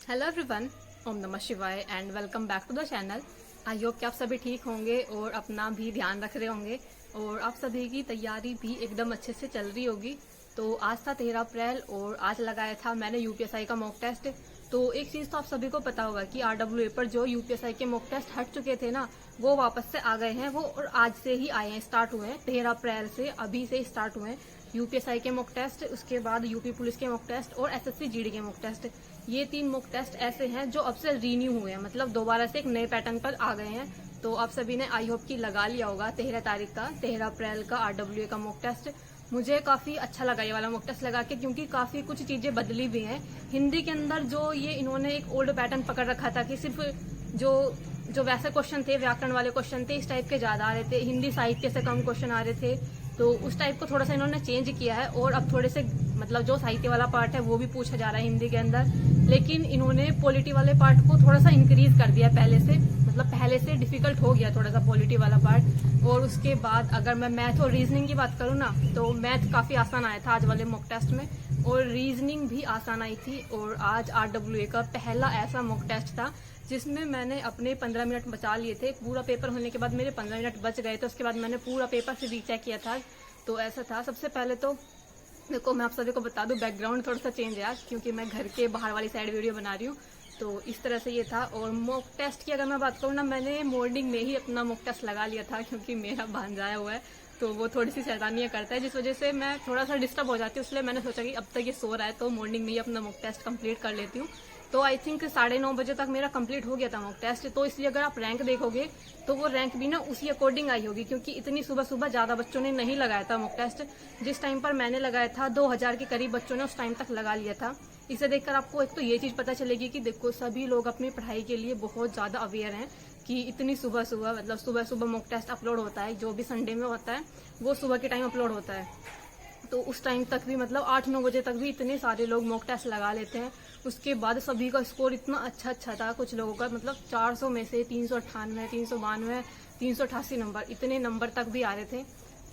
Hello everyone, ओम नमः शिवाय and welcome back to the channel. I hope कि आप सभी ठीक होंगे और अपना भी ध्यान रख रहे होंगे और आप सभी की तैयारी भी एकदम अच्छे से चल रही होगी। तो आज था 13 अप्रैल और आज लगाया था मैंने यूपीएसआई का मॉक टेस्ट। तो एक चीज तो आप सभी को पता होगा कि आरडब्ल्यूए पर जो यूपीएसआई के मॉक टेस्ट हट चुके थे ना, वो वापस से आ गए हैं। वो और आज से ही आए हैं, स्टार्ट हुए हैं 13 अप्रैल से, अभी से स्टार्ट हुए हैं यूपीएसआई के मॉक टेस्ट, उसके बाद यूपी पुलिस के मॉक टेस्ट और एसएससी जीडी के मॉक टेस्ट। ये 3 मॉक टेस्ट ऐसे हैं जो अब से रीन्यू हुए हैं, मतलब दोबारा से एक नए पैटर्न पर आ गए हैं। तो आप सभी ने आई होप की लगा लिया होगा 13 तारीख का, 13 अप्रैल का आरडब्ल्यूए का मॉक टेस्ट। मुझे काफी अच्छा लगा ये वाला मॉक टेस्ट लगा के, क्योंकि काफी कुछ चीजें बदली भी हैं हिंदी के अंदर। जो ये इन्होंने एक ओल्ड पैटर्न पकड़ रखा था कि सिर्फ जो वैसे क्वेश्चन थे, व्याकरण वाले क्वेश्चन थे, इस टाइप के ज्यादा आ रहे थे, हिंदी साहित्य से कम क्वेश्चन आ रहे थे। तो उस टाइप को थोड़ा सा इन्होंने चेंज किया है और अब थोड़े से मतलब जो साहित्य वाला पार्ट है वो भी पूछा जा रहा है हिंदी के अंदर। लेकिन इन्होंने पॉलिटी वाले पार्ट को थोड़ा सा इंक्रीज कर दिया पहले से, मतलब पहले से डिफिकल्ट हो गया थोड़ा सा पॉलिटी वाला पार्ट। और उसके बाद अगर मैं मैथ और रीजनिंग की बात करूँ ना, तो मैथ काफी आसान आया था आज वाले मॉक टेस्ट में और रीजनिंग भी आसान आई थी। और आज आरडब्ल्यूए का पहला ऐसा मॉक टेस्ट था जिसमें मैंने अपने 15 मिनट बचा लिए थे। पूरा पेपर होने के बाद मेरे 15 मिनट बच गए, तो उसके बाद मैंने पूरा पेपर फिर रीचेक किया था। तो ऐसा था, सबसे पहले तो देखो मैं आप सभी को बता दूं, बैकग्राउंड थोड़ा सा चेंज है आज, क्योंकि मैं घर के बाहर वाली साइड वीडियो बना रही हूँ। तो इस तरह से ये था। और मॉक टेस्ट की अगर मैं बात करूँ ना, मैंने मॉर्निंग में ही अपना मॉक टेस्ट लगा लिया था, क्योंकि मेरा भांजा आया हुआ है तो वो थोड़ी सी शैतानियां करता है, जिस वजह से मैं थोड़ा सा डिस्टर्ब हो जाती हूँ। इसलिए मैंने सोचा कि अब तक ये सो रहा है तो मॉर्निंग में ही अपना मॉक टेस्ट कंप्लीट कर लेती हूँ। तो आई थिंक 9:30 बजे तक मेरा कंप्लीट हो गया था मॉक टेस्ट। तो इसलिए अगर आप रैंक देखोगे तो वो रैंक भी ना उसी अकॉर्डिंग आई होगी, क्योंकि इतनी सुबह सुबह ज्यादा बच्चों ने नहीं लगाया था मॉक टेस्ट। जिस टाइम पर मैंने लगाया था 2000 के करीब बच्चों ने उस टाइम तक लगा लिया था। इसे देखकर आपको एक तो ये चीज पता चलेगी कि देखो सभी लोग अपनी पढ़ाई के लिए बहुत ज्यादा अवेयर हैं कि इतनी सुबह सुबह, मतलब सुबह सुबह मॉक टेस्ट अपलोड होता है। जो भी संडे में होता है वो सुबह के टाइम अपलोड होता है। तो उस टाइम तक भी मतलब 8-9 बजे तक भी इतने सारे लोग मॉक टेस्ट लगा लेते हैं। उसके बाद सभी का स्कोर इतना अच्छा था, कुछ लोगों का मतलब 400 में से 398, 392, 388 नंबर, इतने नंबर तक भी आ रहे थे।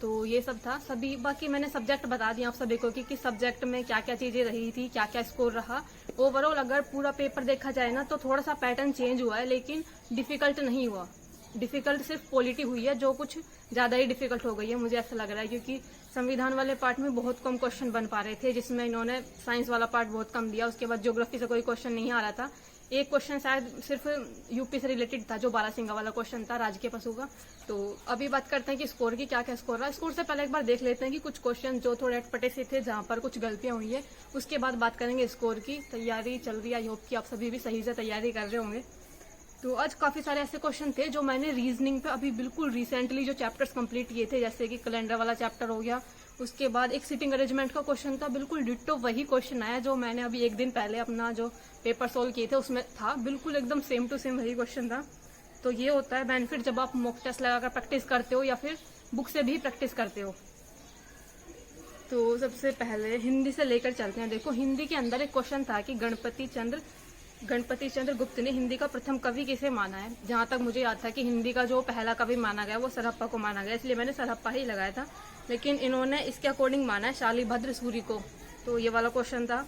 तो ये सब था सभी। बाकी मैंने सब्जेक्ट बता दिया आप सभी को कि किस सब्जेक्ट में क्या क्या चीजें रही थी, क्या क्या स्कोर रहा। ओवरऑल अगर पूरा पेपर देखा जाए ना, तो थोड़ा सा पैटर्न चेंज हुआ है, लेकिन डिफिकल्ट नहीं हुआ। डिफिकल्ट सिर्फ पॉलिटी हुई है, जो कुछ ज्यादा ही डिफिकल्ट हो गई है, मुझे ऐसा लग रहा है। क्योंकि संविधान वाले पार्ट में बहुत कम क्वेश्चन बन पा रहे थे, जिसमें इन्होंने साइंस वाला पार्ट बहुत कम दिया। उसके बाद ज्योग्राफी से कोई क्वेश्चन नहीं आ रहा था। एक क्वेश्चन शायद सिर्फ यूपी से रिलेटेड था, जो बारासिंगा वाला क्वेश्चन था राजकीय पशु का। तो अभी बात करते हैं कि स्कोर की, क्या क्या स्कोर रहा। स्कोर से पहले एक बार देख लेते हैं कि कुछ क्वेश्चन जो थोड़े अटपटे से थे, जहां पर कुछ गलतियां हुई है, उसके बाद बात करेंगे स्कोर की। तैयारी चल रही है, आई होप कि आप सभी भी सही से तैयारी कर रहे होंगे। तो आज काफी सारे ऐसे क्वेश्चन थे जो मैंने रीजनिंग पे अभी बिल्कुल रिसेंटली जो चैप्टर्स कंप्लीट किए थे, जैसे कि कैलेंडर वाला चैप्टर हो गया। उसके बाद एक सिटिंग अरेंजमेंट का क्वेश्चन था, बिल्कुल डिट्टो वही क्वेश्चन आया जो मैंने अभी एक दिन पहले अपना जो पेपर सोल्व किए थे उसमें था, बिल्कुल एकदम सेम टू सेम वही क्वेश्चन था। तो ये होता है बेनिफिट जब आप मॉक टेस्ट लगाकर प्रैक्टिस करते हो या फिर बुक से भी प्रैक्टिस करते हो। तो सबसे पहले हिंदी से लेकर चलते हैं। देखो हिंदी के अंदर एक क्वेश्चन था कि गणपति चंद्र गुप्त ने हिंदी का प्रथम कवि किसे माना है। जहां तक मुझे याद था कि हिंदी का जो पहला कवि माना गया वो सरहप्पा को माना गया, इसलिए मैंने सरहप्पा ही लगाया था। लेकिन इन्होंने इसके अकॉर्डिंग माना है शालिभद्र सूरी को। तो ये वाला क्वेश्चन था।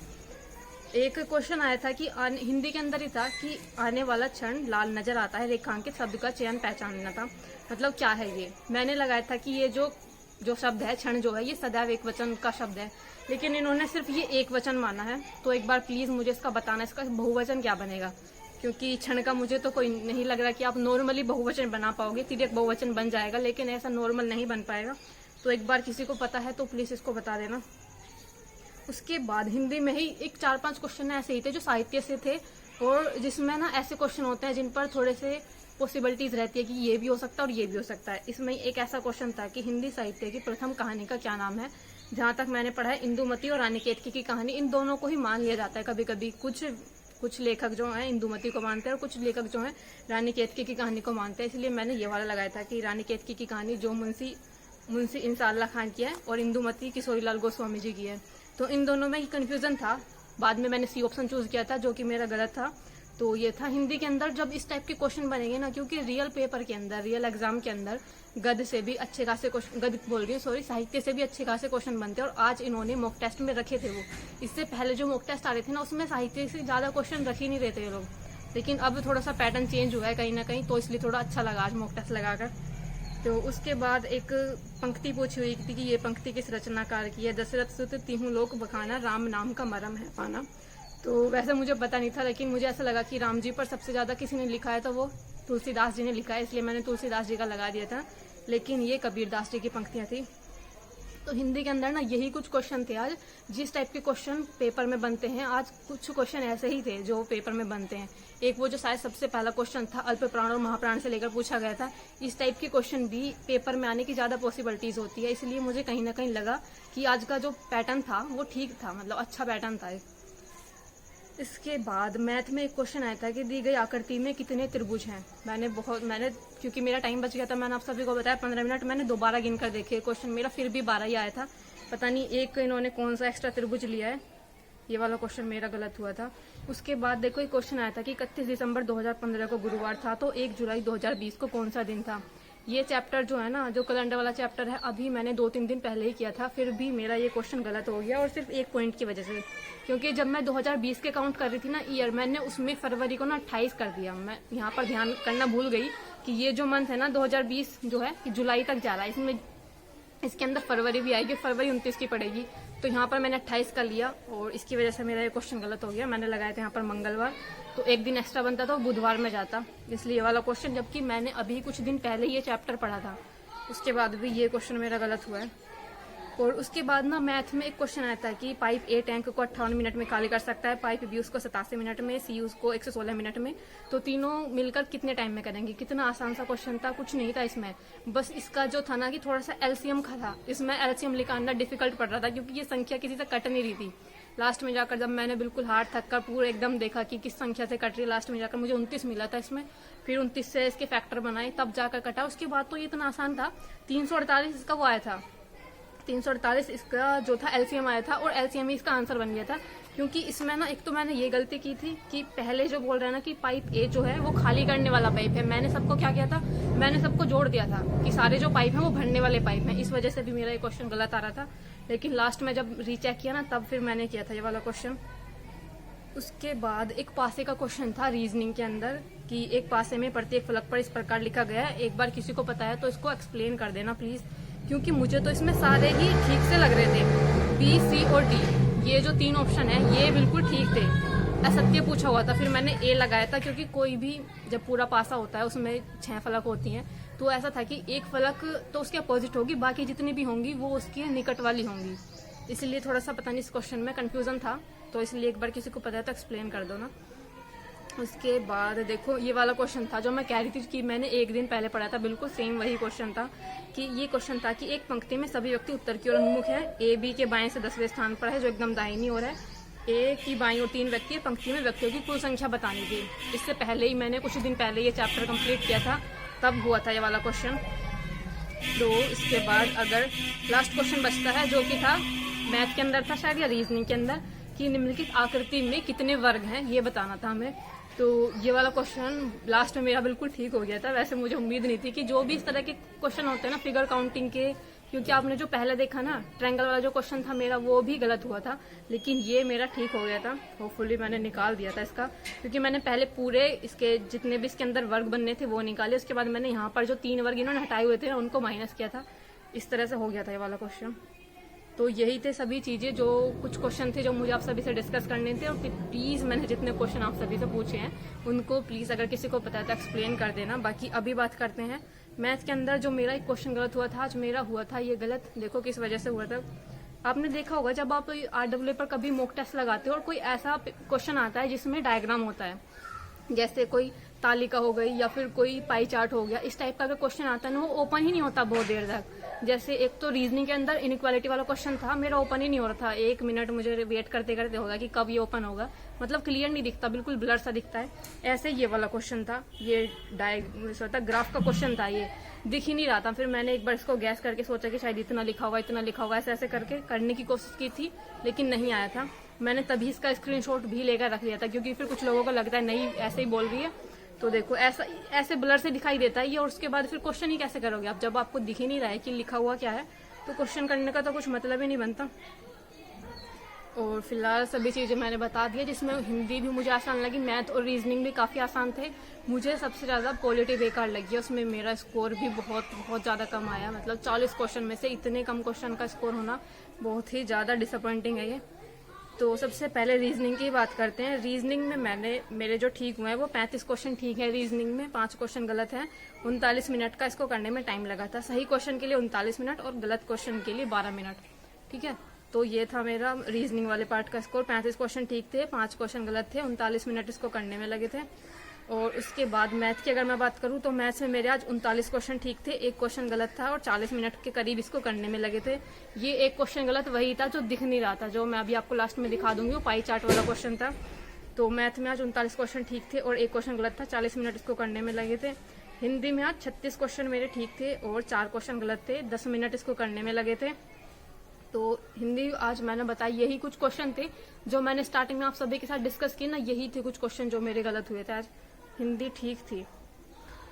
एक क्वेश्चन आया था कि हिंदी के अंदर ही था कि आने वाला क्षण लाल नजर आता है, रेखांकित शब्द का चयन पहचानना था। मतलब क्या है ये, मैंने लगाया था कि ये जो शब्द है क्षण जो है, ये सदैव एक वचन का शब्द है, लेकिन इन्होंने सिर्फ ये एक वचन माना है। तो एक बार प्लीज मुझे इसका बताना, इसका बहुवचन क्या बनेगा, क्योंकि क्षण का मुझे तो कोई नहीं लग रहा कि आप नॉर्मली बहुवचन बना पाओगे। तिर्यक बहुवचन बन जाएगा, लेकिन ऐसा नॉर्मल नहीं बन पाएगा। तो एक बार किसी को पता है तो प्लीज इसको बता देना। उसके बाद हिंदी में ही एक 4-5 क्वेश्चन ऐसे ही थे जो साहित्य से थे, और जिसमें ना ऐसे क्वेश्चन होते हैं जिन पर थोड़े से पॉसिबिलिटीज रहती है कि ये भी हो सकता है और ये भी हो सकता है। इसमें एक ऐसा क्वेश्चन था कि हिंदी साहित्य की प्रथम कहानी का क्या नाम है। जहां तक मैंने पढ़ा है, इंदुमती और रानी केतकी की कहानी, इन दोनों को ही मान लिया जाता है। कभी कभी कुछ लेखक जो हैं इंदुमती को मानते हैं और कुछ लेखक जो हैं रानी केतकी की कहानी को मानते हैं। इसलिए मैंने ये वाला लगाया था कि रानी केतकी की कहानी जो मुंशी इंसाल्लाह खान की है और इंदुमती किशोरीलाल गोस्वामी जी की है। तो इन दोनों में ही कंफ्यूजन था। बाद में मैंने सी ऑप्शन चूज किया था, जो कि मेरा गलत था। तो ये था हिंदी के अंदर जब इस टाइप के क्वेश्चन बनेंगे ना, क्योंकि रियल पेपर के अंदर, रियल एग्जाम के अंदर गद्य से भी अच्छे खासे क्वेश्चन, गद्य बोल रही हूँ सॉरी, साहित्य से भी अच्छे खासे क्वेश्चन बनते हैं। और आज इन्होंने मॉक टेस्ट में रखे थे वो, इससे पहले जो मॉक टेस्ट आ रहे थे ना उसमें साहित्य से ज्यादा क्वेश्चन रख ही नहीं रहे थे ये लोग, लेकिन अब थोड़ा सा पैटर्न चेंज हुआ है कहीं ना कहीं, तो इसलिए थोड़ा अच्छा लगा आज मॉक टेस्ट लगाकर। तो उसके बाद एक पंक्ति पूछी हुई थी कि ये पंक्ति किस रचनाकार की है, दशरथ सुत तिहु लोक बखाना, राम नाम का मरम है पाना। तो वैसे मुझे पता नहीं था, लेकिन मुझे ऐसा लगा कि राम जी पर सबसे ज्यादा किसी ने लिखा है तो वो तुलसीदास जी ने लिखा है, इसलिए मैंने तुलसीदास जी का लगा दिया था, लेकिन ये कबीरदास जी की पंक्तियां थी। तो हिंदी के अंदर ना यही कुछ क्वेश्चन थे आज, जिस टाइप के क्वेश्चन पेपर में बनते हैं आज कुछ क्वेश्चन ऐसे ही थे जो पेपर में बनते हैं। एक वो जो शायद सबसे पहला क्वेश्चन था अल्प प्राण और महाप्राण से लेकर पूछा गया था, इस टाइप के क्वेश्चन भी पेपर में आने की ज्यादा पॉसिबिलिटीज होती है, इसलिए मुझे कहीं ना कहीं लगा कि आज का जो पैटर्न था वो ठीक था, मतलब अच्छा पैटर्न था। इसके बाद मैथ में एक क्वेश्चन आया था कि दी गई आकृति में कितने त्रिभुज हैं। मैंने क्योंकि मेरा टाइम बच गया था, मैंने आप सभी को बताया 15 मिनट, मैंने दोबारा गिन कर देखे क्वेश्चन, मेरा फिर भी 12 ही आया था। पता नहीं एक इन्होंने कौन सा एक्स्ट्रा त्रिभुज लिया है, ये वाला क्वेश्चन मेरा गलत हुआ था। उसके बाद देखो एक क्वेश्चन आया था कि 31 दिसंबर 2015 को गुरुवार था तो 1 जुलाई 2020 को कौन सा दिन था। ये चैप्टर जो है ना, जो कैलेंडर वाला चैप्टर है, अभी मैंने 2-3 दिन पहले ही किया था, फिर भी मेरा ये क्वेश्चन गलत हो गया, और सिर्फ एक पॉइंट की वजह से, क्योंकि जब मैं 2020 के काउंट कर रही थी ना ईयर, मैंने उसमें फरवरी को ना 28 कर दिया। मैं यहाँ पर ध्यान करना भूल गई कि ये जो मंथ है ना 2020 जो है कि जुलाई तक जा रहा है, इसमें इसके अंदर फरवरी भी आएगी, फरवरी 29 की पड़ेगी, तो यहाँ पर मैंने 28 कर लिया, और इसकी वजह से मेरा ये क्वेश्चन गलत हो गया। मैंने लगाया था यहाँ पर मंगलवार, तो एक दिन एक्स्ट्रा बनता था, बुधवार में जाता, इसलिए ये वाला क्वेश्चन, जबकि मैंने अभी कुछ दिन पहले ये चैप्टर पढ़ा था। उसके बाद भी ये क्वेश्चन मेरा गलत हुआ है। और उसके बाद ना मैथ में एक क्वेश्चन आया था कि पाइप ए टैंक को 58 मिनट में खाली कर सकता है, पाइप बी उसको 87 मिनट में, सी उसको 116 मिनट में, तो तीनों मिलकर कितने टाइम में करेंगे। कितना आसान सा क्वेश्चन था, कुछ नहीं था इसमें, बस इसका जो था ना कि थोड़ा सा एलसीएम था, इसमें एलसीएम निकालना डिफिकल्ट पड़ रहा था, क्योंकि ये संख्या किसी से कट नहीं रही थी। लास्ट में जाकर जब मैंने बिल्कुल हार्ड थक कर पूरा एकदम देखा कि किस संख्या से कट रही है, लास्ट में जाकर मुझे 29 मिला था इसमें, फिर 29 से इसके फैक्टर बनाए तब जाकर कटा। उसके बाद तो ये इतना आसान था। 348 इसका वो आया था, 348 इसका जो था एलसीएम आया था, और एलसीएम ही इसका आंसर बन गया था। क्योंकि इसमें ना एक तो मैंने ये गलती की थी कि पहले जो बोल रहा है ना कि पाइप ए जो है वो खाली करने वाला पाइप है, मैंने सबको क्या किया था, मैंने सबको जोड़ दिया था कि सारे जो पाइप हैं वो भरने वाले पाइप हैं, इस वजह से भी मेरा ये क्वेश्चन गलत आ रहा था। लेकिन लास्ट में जब रीचेक किया ना तब फिर मैंने किया था ये वाला क्वेश्चन। उसके बाद एक पासे का क्वेश्चन था रीजनिंग के अंदर कि एक पासे में प्रत्येक फलक पर इस प्रकार लिखा गया है। एक बार किसी को पता है तो इसको एक्सप्लेन कर देना प्लीज, क्योंकि मुझे तो इसमें सारे ही ठीक से लग रहे थे। बी, सी और डी, ये जो 3 ऑप्शन है ये बिल्कुल ठीक थे। असत्य पूछा हुआ था, फिर मैंने ए लगाया था, क्योंकि कोई भी जब पूरा पासा होता है उसमें 6 फलक होती हैं, तो ऐसा था कि एक फलक तो उसके अपोजिट होगी, बाकी जितनी भी होंगी वो उसकी निकट वाली होंगी, इसलिए थोड़ा सा पता नहीं इस क्वेश्चन में कंफ्यूजन था, तो इसलिए एक बार किसी को पता है तो एक्सप्लेन कर दो ना। उसके बाद देखो ये वाला क्वेश्चन था जो मैं कह रही थी कि मैंने एक दिन पहले पढ़ा था, बिल्कुल सेम वही क्वेश्चन था। कि ये क्वेश्चन था कि एक पंक्ति में सभी व्यक्ति उत्तर की ओर उन्मुख है, ए बी के बाएं से 10वें स्थान पर है जो एकदम दाहिनी ओर है, ए की बाईं ओर 3 व्यक्ति, पंक्ति में व्यक्तियों की कुल संख्या बतानी थी। इससे पहले ही मैंने कुछ दिन पहले ये चैप्टर कंप्लीट किया था, तब हुआ था ये वाला क्वेश्चन। तो इसके बाद अगर लास्ट क्वेश्चन बचता है जो कि था मैथ के अंदर था शायद या रीजनिंग के अंदर, कि निम्नलिखित आकृति में कितने वर्ग हैं ये बताना था हमें। तो ये वाला क्वेश्चन लास्ट में मेरा बिल्कुल ठीक हो गया था। वैसे मुझे उम्मीद नहीं थी कि जो भी इस तरह के क्वेश्चन होते हैं ना फिगर काउंटिंग के, क्योंकि आपने जो पहले देखा ना ट्रायंगल वाला जो क्वेश्चन था मेरा वो भी गलत हुआ था, लेकिन ये मेरा ठीक हो गया था। होपफुली मैंने निकाल दिया था इसका, क्योंकि मैंने पहले पूरे इसके जितने भी इसके अंदर वर्ग बनने थे वो निकाले, उसके बाद मैंने यहाँ पर जो 3 वर्ग इन्होंने हटाए हुए थे उनको माइनस किया था, इस तरह से हो गया था ये वाला क्वेश्चन। तो यही थे सभी चीजें, जो कुछ क्वेश्चन थे जो मुझे आप सभी से डिस्कस करने थे। और प्लीज मैंने जितने क्वेश्चन आप सभी से पूछे हैं उनको प्लीज अगर किसी को पता है तो एक्सप्लेन कर देना। बाकी अभी बात करते हैं मैथ के अंदर जो मेरा एक क्वेश्चन गलत हुआ था, आज मेरा हुआ था ये गलत। देखो किस वजह से हुआ था। आपने देखा होगा जब आप RWA पर कभी मॉक टेस्ट लगाते हो और कोई ऐसा क्वेश्चन आता है जिसमें डायग्राम होता है, जैसे कोई तालिका हो गई या फिर कोई पाई चार्ट हो गया, इस टाइप का अगर क्वेश्चन आता है ना वो ओपन ही नहीं होता बहुत देर तक। जैसे एक तो रीजनिंग के अंदर इनइक्वालिटी वाला क्वेश्चन था, मेरा ओपन ही नहीं हो रहा था, 1 मिनट मुझे वेट करते करते होगा कि कब ये ओपन होगा, मतलब क्लियर नहीं दिखता, बिल्कुल ब्लर सा दिखता है। ऐसे ये वाला क्वेश्चन था, ये ग्राफ का क्वेश्चन था, ये दिख ही नहीं रहा था। फिर मैंने एक बार इसको गैस करके सोचा कि शायद इतना लिखा होगा, इतना लिखा होगा, ऐसे ऐसे करके करने की कोशिश की थी लेकिन नहीं आया था। मैंने तभी इसका स्क्रीनशॉट भी लेकर रख लिया था, क्योंकि फिर कुछ लोगों को लगता है नहीं ऐसे ही बोल रही है। तो देखो ऐसा ऐसे ब्लर से दिखाई देता है ये, और उसके बाद फिर क्वेश्चन ही कैसे करोगे आप जब आपको दिख ही नहीं रहा है कि लिखा हुआ क्या है, तो क्वेश्चन करने का तो कुछ मतलब ही नहीं बनता। और फिलहाल सभी चीज़ें मैंने बता दी है, जिसमें हिंदी भी मुझे आसान लगी, मैथ और रीजनिंग भी काफ़ी आसान थे। मुझे सबसे ज़्यादा पॉलिटी बेकार लगी है, उसमें मेरा स्कोर भी बहुत बहुत ज़्यादा कम आया। मतलब 40 क्वेश्चन में से इतने कम क्वेश्चन का स्कोर होना बहुत ही ज़्यादा डिसअपॉइंटिंग है ये। तो सबसे पहले रीजनिंग की बात करते हैं। रीजनिंग में मेरे जो ठीक हुए हैं वो 35 क्वेश्चन ठीक है रीजनिंग में, 5 क्वेश्चन गलत हैं। 39 मिनट का इसको करने में टाइम लगा था। सही क्वेश्चन के लिए 39 मिनट और गलत क्वेश्चन के लिए 12 मिनट। ठीक है, तो ये था मेरा रीजनिंग वाले पार्ट का स्कोर। 35 क्वेश्चन ठीक थे, 5 क्वेश्चन गलत थे, 39 मिनट इसको करने में लगे थे। और उसके बाद मैथ की अगर मैं बात करूं तो मैथ्स में मेरे आज 39 क्वेश्चन ठीक थे, 1 क्वेश्चन गलत था और 40 मिनट के करीब इसको करने में लगे थे। ये 1 क्वेश्चन गलत वही था जो दिख नहीं रहा था, जो मैं अभी आपको लास्ट में दिखा दूंगी, वो पाई चार्ट वाला क्वेश्चन था। तो मैथ में आज 39 क्वेश्चन ठीक थे और 1 क्वेश्चन गलत था, 40 मिनट इसको करने में लगे थे। हिंदी में आज 36 क्वेश्चन मेरे ठीक थे और 4 क्वेश्चन गलत थे, 10 मिनट इसको करने में लगे थे। तो हिंदी आज मैंने बताया, यही कुछ क्वेश्चन थे जो मैंने स्टार्टिंग में आप सभी के साथ डिस्कस किए ना, यही थे कुछ क्वेश्चन जो मेरे गलत हुए थे। आज हिंदी ठीक थी।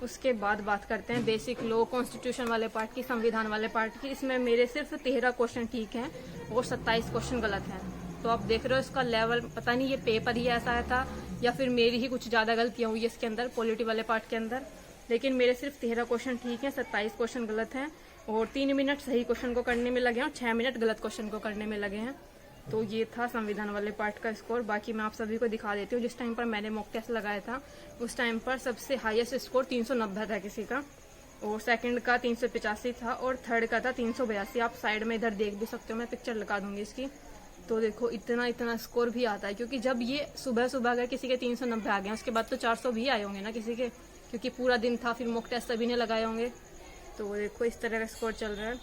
उसके बाद बात करते हैं बेसिक लॉ कॉन्स्टिट्यूशन वाले पार्ट की, संविधान वाले पार्ट की। इसमें मेरे सिर्फ 13 क्वेश्चन ठीक हैं और 27 क्वेश्चन गलत हैं। तो आप देख रहे हो इसका लेवल, पता नहीं ये पेपर ही ऐसा था या फिर मेरी ही कुछ ज्यादा गलतियां हुई है इसके अंदर, पॉलिटी वाले पार्ट के अंदर। लेकिन मेरे सिर्फ 13 क्वेश्चन ठीक हैं, 27 क्वेश्चन गलत हैं और 3 मिनट सही क्वेश्चन को करने में लगे हैं और 6 मिनट गलत क्वेश्चन को करने में लगे हैं। तो ये था संविधान वाले पार्ट का स्कोर। बाकी मैं आप सभी को दिखा देती हूँ। जिस टाइम पर मैंने मॉक टेस्ट लगाया था उस टाइम पर सबसे हाईएस्ट स्कोर 390 था किसी का, और सेकंड का 385 था और थर्ड का था 382। आप साइड में इधर देख भी सकते हो, मैं पिक्चर लगा दूंगी इसकी। तो देखो इतना स्कोर भी आता है, क्योंकि जब ये सुबह सुबह अगर किसी के 390 आ गए उसके बाद तो 400 भी आए होंगे ना किसी के, क्योंकि पूरा दिन था, फिर मॉक टेस्ट सभी ने लगाए होंगे। तो देखो इस तरह का स्कोर चल रहा है।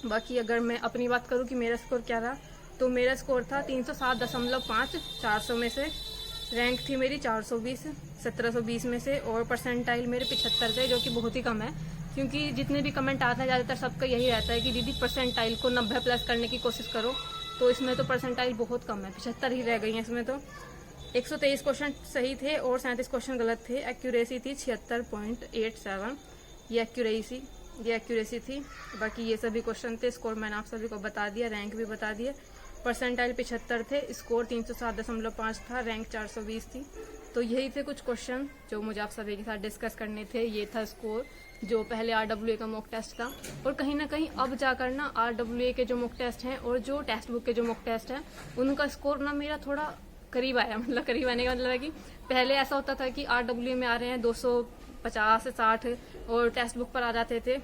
बाकी अगर मैं अपनी बात करूँ कि मेरा स्कोर क्या रहा, तो मेरा स्कोर था 307.5 400 में से। रैंक थी मेरी 420 1720 में से, और परसेंटाइल मेरे 75 थे, जो कि बहुत ही कम है, क्योंकि जितने भी कमेंट आते हैं ज़्यादातर सबका यही रहता है कि दीदी परसेंटाइल को 90 प्लस करने की कोशिश करो। तो इसमें तो परसेंटाइल बहुत कम है, 75 ही रह गई हैं इसमें। तो 123 क्वेश्चन सही थे और 37 क्वेश्चन गलत थे। एक्यूरेसी थी 76.87, ये एक्यूरेसी थी। बाकी ये सभी क्वेश्चन थे। स्कोर मैंने आप सभी को बता दिया, रैंक भी बता दिया। परसेंटाइल 75 थे, स्कोर 307.5 था, रैंक 420 थी। तो यही थे कुछ क्वेश्चन जो मुझे आप सभी के साथ डिस्कस करने थे। ये था स्कोर जो पहले RWA का मॉक टेस्ट था, और कहीं ना कहीं अब जाकर ना RWA के जो मॉक टेस्ट हैं और जो टेक्स्ट बुक के जो मॉक टेस्ट हैं उनका स्कोर ना मेरा थोड़ा करीब आया। मतलब करीब आने का मतलब है कि पहले ऐसा होता था कि RWA में आ रहे हैं 250 से 60 और टेक्स्ट बुक पर आ जाते थे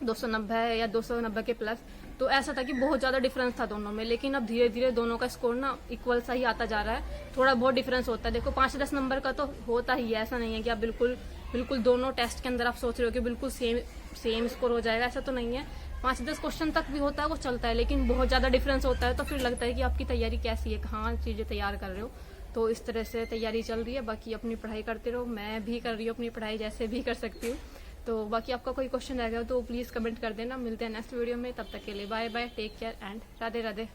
290 या 290 के प्लस। तो ऐसा था कि बहुत ज़्यादा डिफरेंस था दोनों में। लेकिन अब धीरे धीरे दोनों का स्कोर ना इक्वल सा ही आता जा रहा है, थोड़ा बहुत डिफरेंस होता है। देखो 5-10 नंबर का तो होता ही है, ऐसा नहीं है कि आप बिल्कुल दोनों टेस्ट के अंदर आप सोच रहे हो कि बिल्कुल सेम स्कोर हो जाएगा, ऐसा तो नहीं है। 5-10 क्वेश्चन तक भी होता है, वो चलता है, लेकिन बहुत ज़्यादा डिफरेंस होता है तो फिर लगता है कि आपकी तैयारी कैसी है, कहाँ चीज़ें तैयार कर रहे हो। तो इस तरह से तैयारी चल रही है। बाकी अपनी पढ़ाई करते रहो, मैं भी कर रही हूँ अपनी पढ़ाई जैसे भी कर सकती हूँ। तो बाकी आपका कोई क्वेश्चन रहेगा तो प्लीज़ कमेंट कर देना। मिलते हैं नेक्स्ट वीडियो में, तब तक के लिए bye bye, take care and Radhe Radhe.